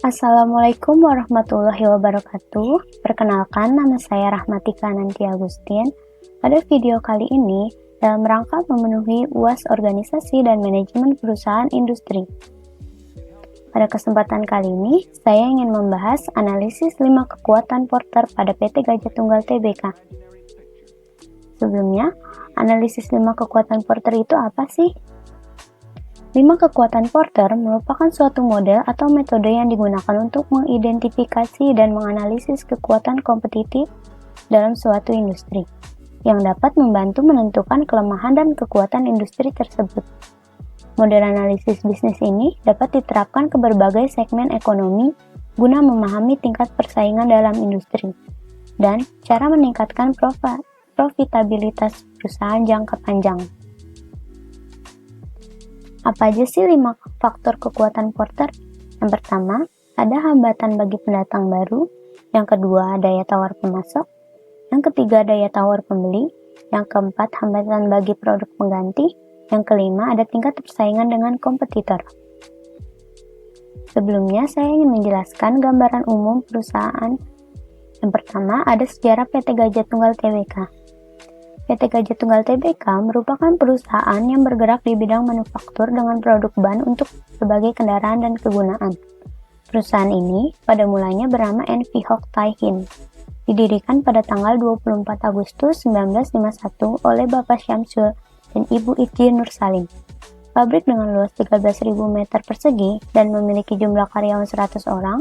Assalamualaikum warahmatullahi wabarakatuh. Perkenalkan, nama saya Rahmatika Nanti Agustin. Pada video kali ini, dalam rangka memenuhi UAS Organisasi dan Manajemen Perusahaan Industri. Pada kesempatan kali ini, saya ingin membahas analisis 5 kekuatan Porter pada PT Gajah Tunggal Tbk. Sebelumnya, analisis 5 kekuatan Porter itu apa sih? 5 kekuatan Porter merupakan suatu model atau metode yang digunakan untuk mengidentifikasi dan menganalisis kekuatan kompetitif dalam suatu industri, yang dapat membantu menentukan kelemahan dan kekuatan industri tersebut. Model analisis bisnis ini dapat diterapkan ke berbagai segmen ekonomi guna memahami tingkat persaingan dalam industri dan cara meningkatkan profitabilitas perusahaan jangka panjang. Apa aja sih 5 faktor kekuatan Porter? Yang pertama, ada hambatan bagi pendatang baru. Yang kedua, daya tawar pemasok. Yang ketiga, daya tawar pembeli. Yang keempat, hambatan bagi produk pengganti. Yang kelima, ada tingkat persaingan dengan kompetitor. Sebelumnya, saya ingin menjelaskan gambaran umum perusahaan. Yang pertama, ada sejarah PT Gajah Tunggal Tbk. PT Gajah Tunggal Tbk merupakan perusahaan yang bergerak di bidang manufaktur dengan produk ban untuk berbagai kendaraan dan kegunaan. Perusahaan ini pada mulanya bernama NV Hock Thai Hin. Didirikan pada tanggal 24 Agustus 1951 oleh Bapak Syamsul dan Ibu Itji Nur Salim. Pabrik dengan luas 13.000 meter persegi dan memiliki jumlah karyawan 100 orang,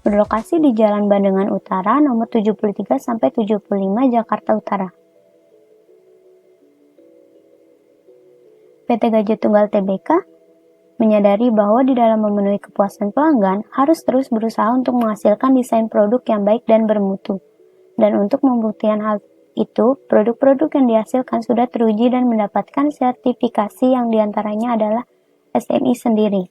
berlokasi di Jalan Bandengan Utara nomor 73-75 Jakarta Utara. PT Gajah Tunggal Tbk menyadari bahwa di dalam memenuhi kepuasan pelanggan harus terus berusaha untuk menghasilkan desain produk yang baik dan bermutu. Dan untuk membuktikan hal itu, produk-produk yang dihasilkan sudah teruji dan mendapatkan sertifikasi yang diantaranya adalah SNI sendiri.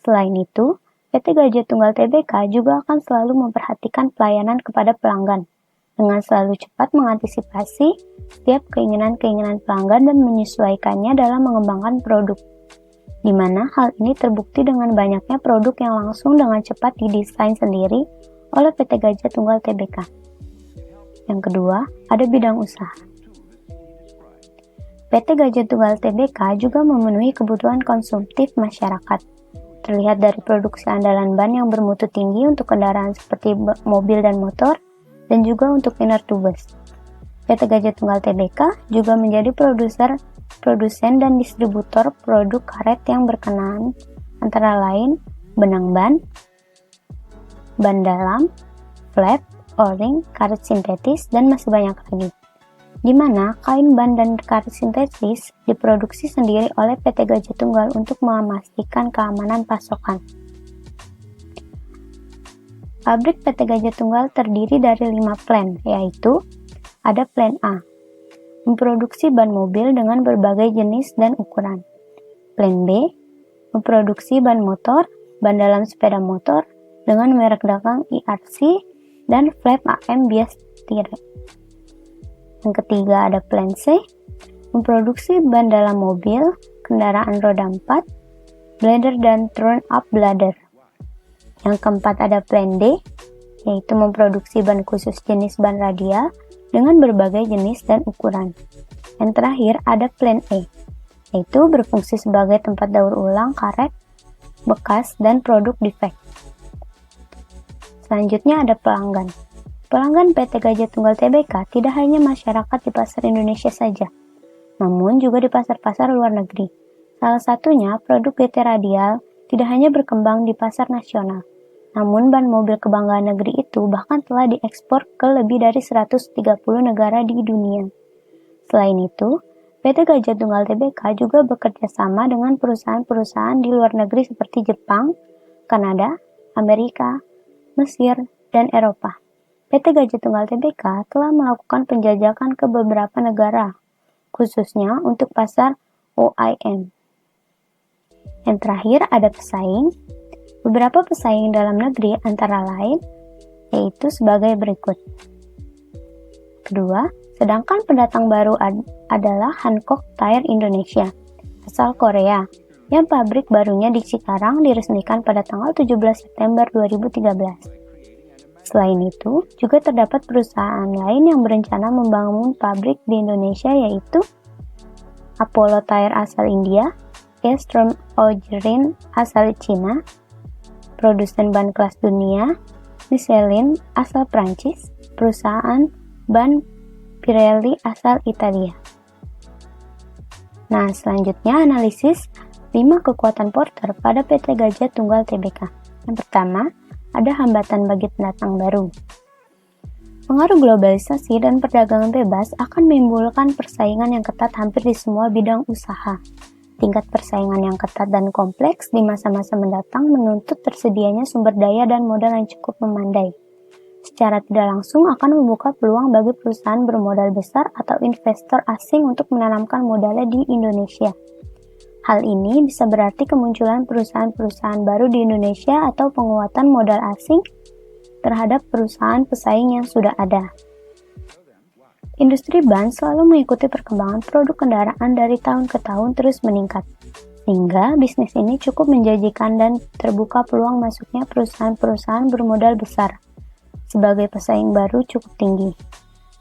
Selain itu, PT Gajah Tunggal Tbk juga akan selalu memperhatikan pelayanan kepada pelanggan, dengan selalu cepat mengantisipasi setiap keinginan-keinginan pelanggan dan menyesuaikannya dalam mengembangkan produk, di mana hal ini terbukti dengan banyaknya produk yang langsung dengan cepat didesain sendiri oleh PT Gajah Tunggal Tbk. Yang kedua, ada bidang usaha. PT Gajah Tunggal Tbk juga memenuhi kebutuhan konsumtif masyarakat. Terlihat dari produksi andalan ban yang bermutu tinggi untuk kendaraan seperti mobil dan motor, dan juga untuk inner tubes. PT Gajah Tunggal Tbk juga menjadi produsen dan distributor produk karet yang berkenaan, antara lain benang ban, ban dalam, flap, o-ring, karet sintetis, dan masih banyak lagi. Di mana kain ban dan karet sintetis diproduksi sendiri oleh PT Gajah Tunggal untuk memastikan keamanan pasokan. Pabrik PT Gajah Tunggal terdiri dari 5 plant, yaitu ada Plant A, memproduksi ban mobil dengan berbagai jenis dan ukuran. Plant B, memproduksi ban motor, ban dalam sepeda motor dengan merek dagang IRC dan flap AM bias tirai. Yang ketiga ada Plant C, memproduksi ban dalam mobil, kendaraan roda 4, bladder dan turn-up bladder. Yang keempat ada Plan D, yaitu memproduksi ban khusus jenis ban radial dengan berbagai jenis dan ukuran. Yang terakhir ada Plan E, yaitu berfungsi sebagai tempat daur ulang karet, bekas, dan produk defect. Selanjutnya ada pelanggan. Pelanggan PT Gajah Tunggal Tbk tidak hanya masyarakat di pasar Indonesia saja, namun juga di pasar-pasar luar negeri. Salah satunya produk GT Radial tidak hanya berkembang di pasar nasional, namun ban mobil kebanggaan negeri itu bahkan telah diekspor ke lebih dari 130 negara di dunia. Selain itu, PT Gajah Tunggal Tbk juga bekerja sama dengan perusahaan-perusahaan di luar negeri seperti Jepang, Kanada, Amerika, Mesir, dan Eropa. PT Gajah Tunggal Tbk telah melakukan penjajakan ke beberapa negara, khususnya untuk pasar OEM. Yang terakhir ada pesaing. Beberapa pesaing dalam negeri antara lain yaitu sebagai berikut. Kedua, sedangkan pendatang baru adalah Hankook Tire Indonesia, asal Korea, yang pabrik barunya di Cikarang diresmikan pada tanggal 17 September 2013. Selain itu, juga terdapat perusahaan lain yang berencana membangun pabrik di Indonesia, yaitu Apollo Tyre asal India, Estrom Ogerin asal Cina, produsen ban kelas dunia, Michelin asal Prancis, perusahaan ban Pirelli asal Italia. Nah, selanjutnya analisis 5 kekuatan Porter pada PT Gajah Tunggal Tbk. Yang pertama, ada hambatan bagi pendatang baru. Pengaruh globalisasi dan perdagangan bebas akan menimbulkan persaingan yang ketat hampir di semua bidang usaha. Tingkat persaingan yang ketat dan kompleks di masa-masa mendatang menuntut tersedianya sumber daya dan modal yang cukup memandai. Secara tidak langsung akan membuka peluang bagi perusahaan bermodal besar atau investor asing untuk menanamkan modalnya di Indonesia. Hal ini bisa berarti kemunculan perusahaan-perusahaan baru di Indonesia atau penguatan modal asing terhadap perusahaan pesaing yang sudah ada. Industri ban selalu mengikuti perkembangan produk kendaraan dari tahun ke tahun terus meningkat, sehingga bisnis ini cukup menjanjikan dan terbuka peluang masuknya perusahaan-perusahaan bermodal besar sebagai pesaing baru cukup tinggi.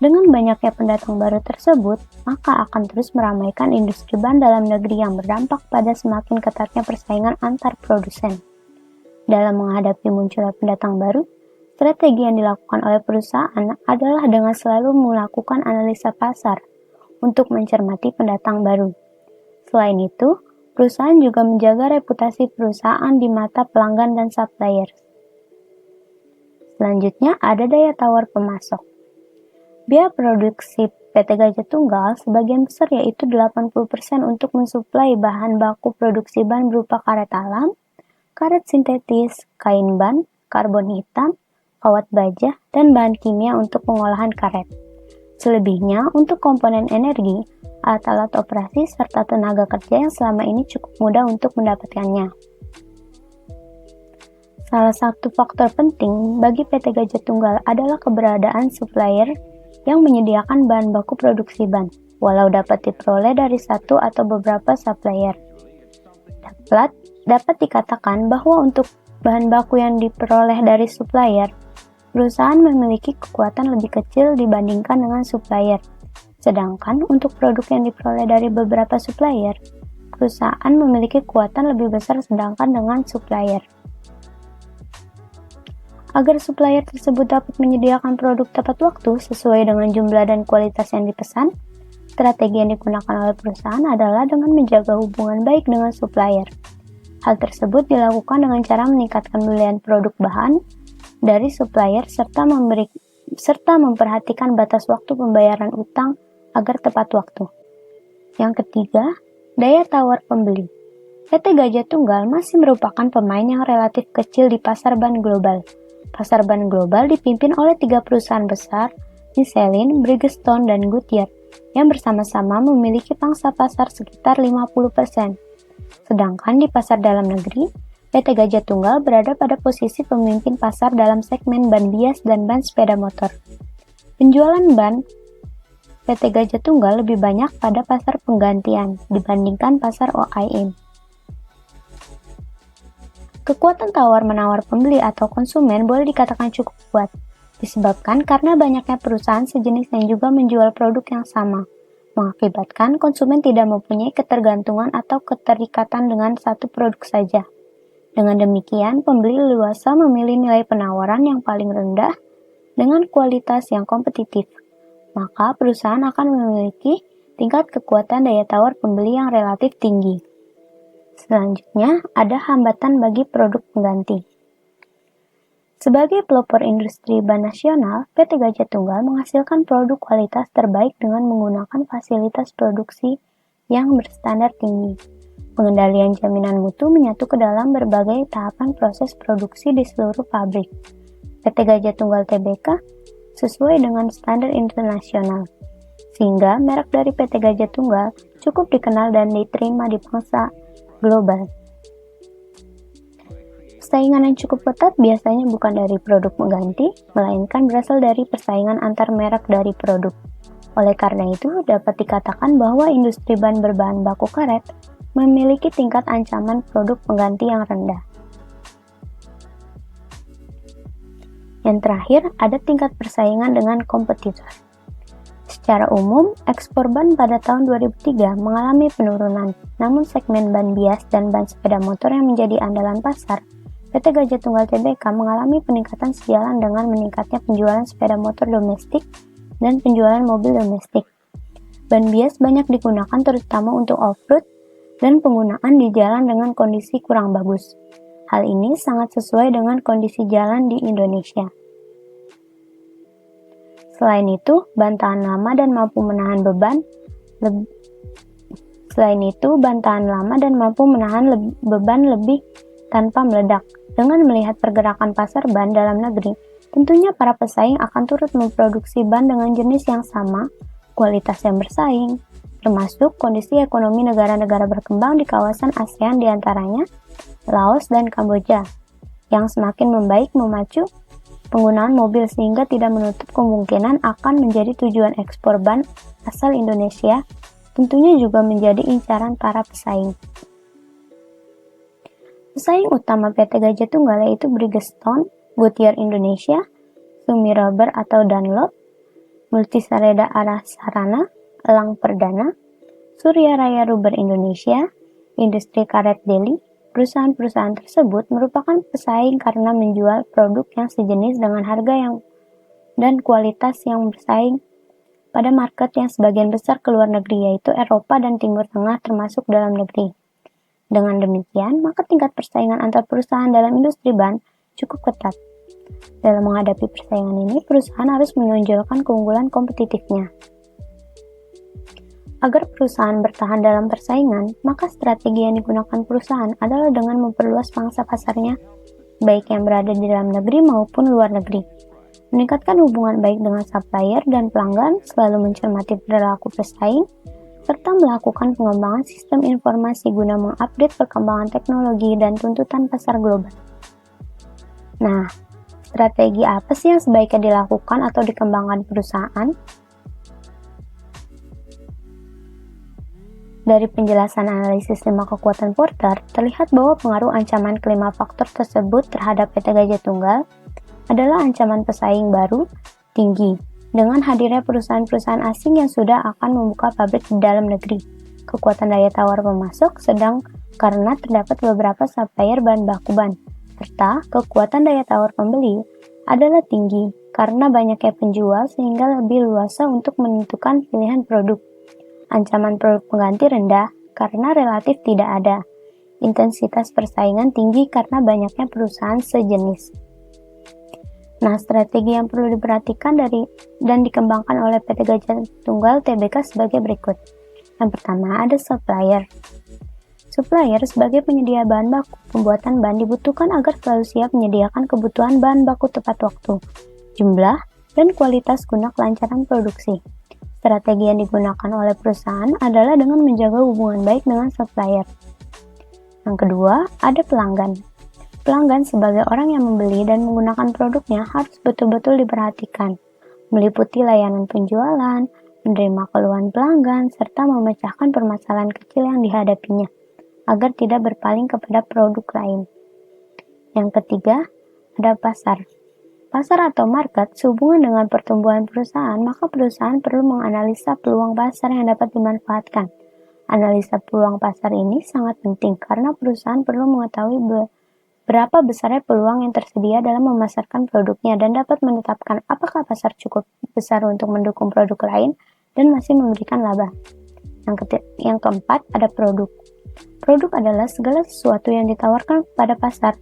Dengan banyaknya pendatang baru tersebut, maka akan terus meramaikan industri ban dalam negeri yang berdampak pada semakin ketatnya persaingan antar produsen. Dalam menghadapi munculnya pendatang baru, strategi yang dilakukan oleh perusahaan adalah dengan selalu melakukan analisa pasar untuk mencermati pendatang baru. Selain itu, perusahaan juga menjaga reputasi perusahaan di mata pelanggan dan supplier. Selanjutnya ada daya tawar pemasok. Biaya produksi PT Gajah Tunggal sebagian besar yaitu 80% untuk mensuplai bahan baku produksi ban berupa karet alam, karet sintetis, kain ban, karbon hitam, kawat baja, dan bahan kimia untuk pengolahan karet. Selebihnya untuk komponen energi, alat-alat operasi, serta tenaga kerja yang selama ini cukup mudah untuk mendapatkannya. Salah satu faktor penting bagi PT Gajah Tunggal adalah keberadaan supplier yang menyediakan bahan baku produksi ban, walau dapat diperoleh dari satu atau beberapa supplier. Dapat dikatakan bahwa untuk bahan baku yang diperoleh dari supplier, perusahaan memiliki kekuatan lebih kecil dibandingkan dengan supplier. Sedangkan untuk produk yang diperoleh dari beberapa supplier, perusahaan memiliki kekuatan lebih besar sedangkan dengan supplier. Agar supplier tersebut dapat menyediakan produk tepat waktu sesuai dengan jumlah dan kualitas yang dipesan, strategi yang digunakan oleh perusahaan adalah dengan menjaga hubungan baik dengan supplier. Hal tersebut dilakukan dengan cara meningkatkan pembelian produk bahan dari supplier serta memperhatikan batas waktu pembayaran utang agar tepat waktu. Yang ketiga, daya tawar pembeli. PT Gajah Tunggal masih merupakan pemain yang relatif kecil di pasar ban global. Pasar ban global dipimpin oleh 3 perusahaan besar, Michelin, Bridgestone, dan Goodyear, yang bersama-sama memiliki pangsa pasar sekitar 50%. Sedangkan di pasar dalam negeri, PT Gajah Tunggal berada pada posisi pemimpin pasar dalam segmen ban bias dan ban sepeda motor. Penjualan ban PT Gajah Tunggal lebih banyak pada pasar penggantian dibandingkan pasar OEM. Kekuatan tawar-menawar pembeli atau konsumen boleh dikatakan cukup kuat, disebabkan karena banyaknya perusahaan sejenis yang juga menjual produk yang sama, mengakibatkan konsumen tidak mempunyai ketergantungan atau keterikatan dengan satu produk saja. Dengan demikian, pembeli leluasa memilih nilai penawaran yang paling rendah dengan kualitas yang kompetitif, maka perusahaan akan memiliki tingkat kekuatan daya tawar pembeli yang relatif tinggi. Selanjutnya, ada hambatan bagi produk pengganti. Sebagai pelopor industri ban nasional, PT Gajah Tunggal menghasilkan produk kualitas terbaik dengan menggunakan fasilitas produksi yang berstandar tinggi. Pengendalian jaminan mutu menyatu ke dalam berbagai tahapan proses produksi di seluruh pabrik. PT Gajah Tunggal Tbk sesuai dengan standar internasional, sehingga merek dari PT Gajah Tunggal cukup dikenal dan diterima di pasar global. Persaingan yang cukup ketat biasanya bukan dari produk pengganti, melainkan berasal dari persaingan antar merek dari produk. Oleh karena itu, dapat dikatakan bahwa industri ban berbahan baku karet memiliki tingkat ancaman produk pengganti yang rendah. Yang terakhir, ada tingkat persaingan dengan kompetitor. Secara umum, ekspor ban pada tahun 2003 mengalami penurunan, namun segmen ban bias dan ban sepeda motor yang menjadi andalan pasar, PT Gajah Tunggal Tbk mengalami peningkatan sejalan dengan meningkatnya penjualan sepeda motor domestik dan penjualan mobil domestik. Ban bias banyak digunakan terutama untuk off-road dan penggunaan di jalan dengan kondisi kurang bagus. Hal ini sangat sesuai dengan kondisi jalan di Indonesia. Selain itu, ban tahan lama dan mampu menahan beban lebih tanpa meledak. Dengan melihat pergerakan pasar ban dalam negeri, tentunya para pesaing akan turut memproduksi ban dengan jenis yang sama, kualitas yang bersaing, termasuk kondisi ekonomi negara-negara berkembang di kawasan ASEAN diantaranya Laos dan Kamboja, yang semakin membaik memacu penggunaan mobil sehingga tidak menutup kemungkinan akan menjadi tujuan ekspor ban asal Indonesia, tentunya juga menjadi incaran para pesaing. Pesaing utama PT Gajah Tunggal yaitu Bridgestone, Goodyear Indonesia, Sumi Rubber atau Dunlop, Multisareda Arah Sarana, Elang Perdana, Surya Raya Rubber Indonesia, Industri Karet Deli. Perusahaan-perusahaan tersebut merupakan pesaing karena menjual produk yang sejenis dengan harga dan kualitas yang bersaing pada market yang sebagian besar ke luar negeri, yaitu Eropa dan Timur Tengah termasuk dalam negeri. Dengan demikian, maka tingkat persaingan antar perusahaan dalam industri ban cukup ketat. Dalam menghadapi persaingan ini, perusahaan harus menonjolkan keunggulan kompetitifnya. Agar perusahaan bertahan dalam persaingan, maka strategi yang digunakan perusahaan adalah dengan memperluas pangsa pasarnya, baik yang berada di dalam negeri maupun luar negeri. Meningkatkan hubungan baik dengan supplier dan pelanggan, selalu mencermati perilaku pesaing, serta melakukan pengembangan sistem informasi guna mengupdate perkembangan teknologi dan tuntutan pasar global. Nah, strategi apa sih yang sebaiknya dilakukan atau dikembangkan perusahaan? Dari penjelasan analisis 5 kekuatan Porter, terlihat bahwa pengaruh ancaman kelima faktor tersebut terhadap PT Gajah Tunggal adalah ancaman pesaing baru tinggi, dengan hadirnya perusahaan-perusahaan asing yang sudah akan membuka pabrik di dalam negeri. Kekuatan daya tawar pemasok sedang karena terdapat beberapa supplier bahan baku ban, serta kekuatan daya tawar pembeli adalah tinggi karena banyaknya penjual sehingga lebih luasa untuk menentukan pilihan produk. Ancaman produk pengganti rendah karena relatif tidak ada. Intensitas persaingan tinggi karena banyaknya perusahaan sejenis. Nah, strategi yang perlu diperhatikan dan dikembangkan oleh PT Gajah Tunggal Tbk sebagai berikut. Yang pertama, ada supplier. Supplier sebagai penyedia bahan baku pembuatan ban dibutuhkan agar selalu siap menyediakan kebutuhan bahan baku tepat waktu, jumlah, dan kualitas guna kelancaran produksi. Strategi yang digunakan oleh perusahaan adalah dengan menjaga hubungan baik dengan supplier. Yang kedua, ada pelanggan. Pelanggan sebagai orang yang membeli dan menggunakan produknya harus betul-betul diperhatikan, meliputi layanan penjualan, menerima keluhan pelanggan, serta memecahkan permasalahan kecil yang dihadapinya, agar tidak berpaling kepada produk lain. Yang ketiga, ada pasar. Pasar atau market sehubungan dengan pertumbuhan perusahaan, maka perusahaan perlu menganalisa peluang pasar yang dapat dimanfaatkan. Analisa peluang pasar ini sangat penting karena perusahaan perlu mengetahui berapa besarnya peluang yang tersedia dalam memasarkan produknya dan dapat menetapkan apakah pasar cukup besar untuk mendukung produk lain dan masih memberikan laba. Yang keempat, ada produk. Produk adalah segala sesuatu yang ditawarkan pada pasar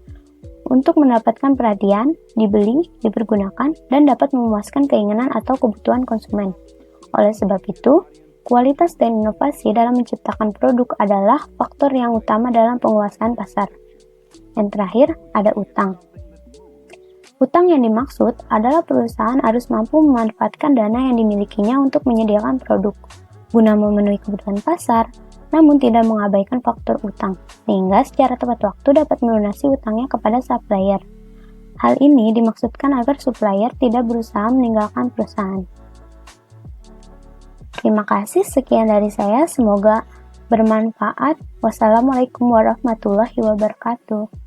untuk mendapatkan perhatian, dibeli, dipergunakan, dan dapat memuaskan keinginan atau kebutuhan konsumen. Oleh sebab itu, kualitas dan inovasi dalam menciptakan produk adalah faktor yang utama dalam penguasaan pasar. Yang terakhir, ada utang. Utang yang dimaksud adalah perusahaan harus mampu memanfaatkan dana yang dimilikinya untuk menyediakan produk, guna memenuhi kebutuhan pasar, namun tidak mengabaikan faktor utang, sehingga secara tepat waktu dapat melunasi utangnya kepada supplier. Hal ini dimaksudkan agar supplier tidak berusaha meninggalkan perusahaan. Terima kasih, sekian dari saya. Semoga bermanfaat. Wassalamualaikum warahmatullahi wabarakatuh.